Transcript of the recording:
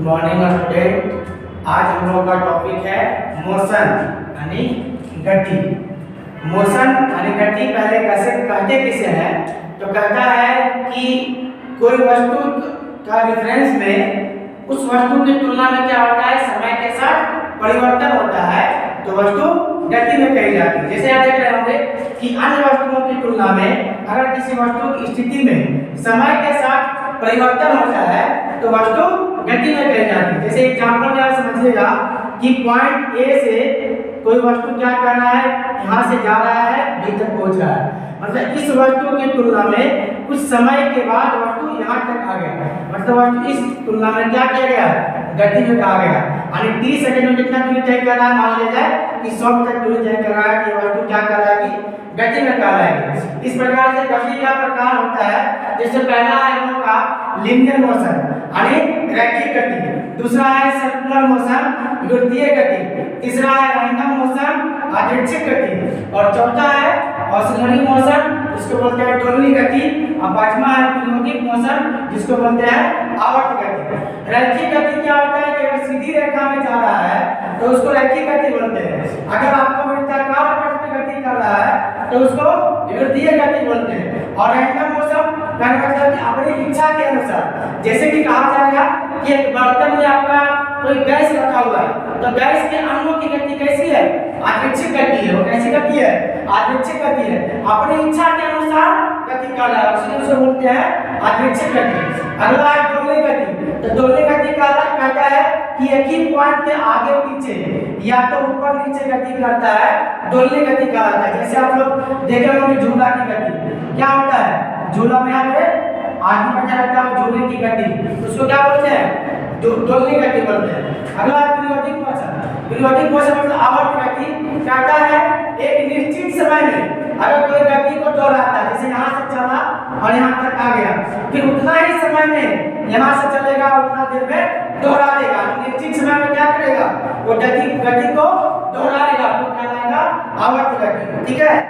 Good morning student. आज हम लोग का टॉपिक है मोशन यानी गति। मोशन यानी गति पहले कैसे कहते किसे हैं, तो कहता है कि कोई वस्तु का रेफरेंस में उस वस्तु की तुलना में क्या होता है, समय के साथ परिवर्तन होता है, तो वस्तु गति में कही जाती है। जैसे आप देख रहे होंगे कि अन्य वस्तुओं की तुलना में अगर किसी वस्तु की स्थिति में समय के साथ परिवर्तन होता है तो वस्तु गति में कही जाती है। जैसे एग्जांपल में आप समझिएगा कि पॉइंट ए से कोई वस्तु क्या कर रहा है, यहाँ से जा रहा है, बी तक पहुंच रहा है, मतलब इस वस्तु की तुलना में कुछ समय के बाद वस्तु यहाँ तक आ गया, मतलब वस्तु इस तुलना में क्या किया गया, गति में आ गया। यानी 30 सेकंड में कितना दूरी तय कर रहा है, मान लिया जाए कि 100 तक दूरी तय कर रहा है, कि वस्तु क्या कर रहा है, गति में कहलाएगी। इस प्रकार से गति का प्रकार होता है। जैसे पहला है हम लोग का लीनियर मोशन यानी रैखिक गति, दूसरा है सर्कुलर मोशन वृत्तीय गति, तीसरा है रैंडम मोशन यादृच्छिक गति, और चौथा है ऑसिलरी मोशन जिसको बोलते हैं दोलनी गति, और पांचवा है पीरियोडिक मोशन जिसको बोलते हैं आवर्त गति। रैखिक गति क्या होता है कि अगर सीधी रेखा में जा रहा है तो उसको रैखिक गति बोलते हैं। अगर आपको वृत्ताकार पथ में गति कर रहा है तो उसको वृत्तीय गति बोलते हैं। और रैंडम मोशन का मतलब कि अपनी इच्छा के अनुसार, जैसे कि कहा जाएगा कि एक बर्तन में आपका कोई गैस रखा हुआ है तो गैस के अणुओं की गति कैसी है, यादृच्छिक गति है। वो कैसी गति है, यादृच्छिक गति है, अपनी इच्छा के अनुसार गति कर रहा है, इसलिए उसे बोलते हैं यादृच्छिक गति। अगला है दोलनी गति। तो दोलनी गति का अर्थ कहता है कि एक ही पॉइंट के आगे पीछे या तो ऊपर नीचे गति करता है, दोलनी गति कहलाता है। जैसे आप लोग देखे होंगे झूला की गति क्या होता है, झूला में यहाँ पे आदमी बैठा रहता है, झूले की गति उसको क्या बोलते हैं, दोलनी गति बोलते हैं। अगला पीरियोडिक मोशन। पीरियोडिक मोशन मतलब आवर्त गति कहता है एक निश्चित समय में अगर कोई गति को दोहराता है, जैसे यहाँ से चला और यहाँ तक आ गया, फिर उतना ही समय में यहाँ से चलेगा, उतना देर में दोहरा देगा, निश्चित समय में क्या करेगा, वो गति को दोहरा देगा, तो कहलाएगा आवर्त गति। ठीक है।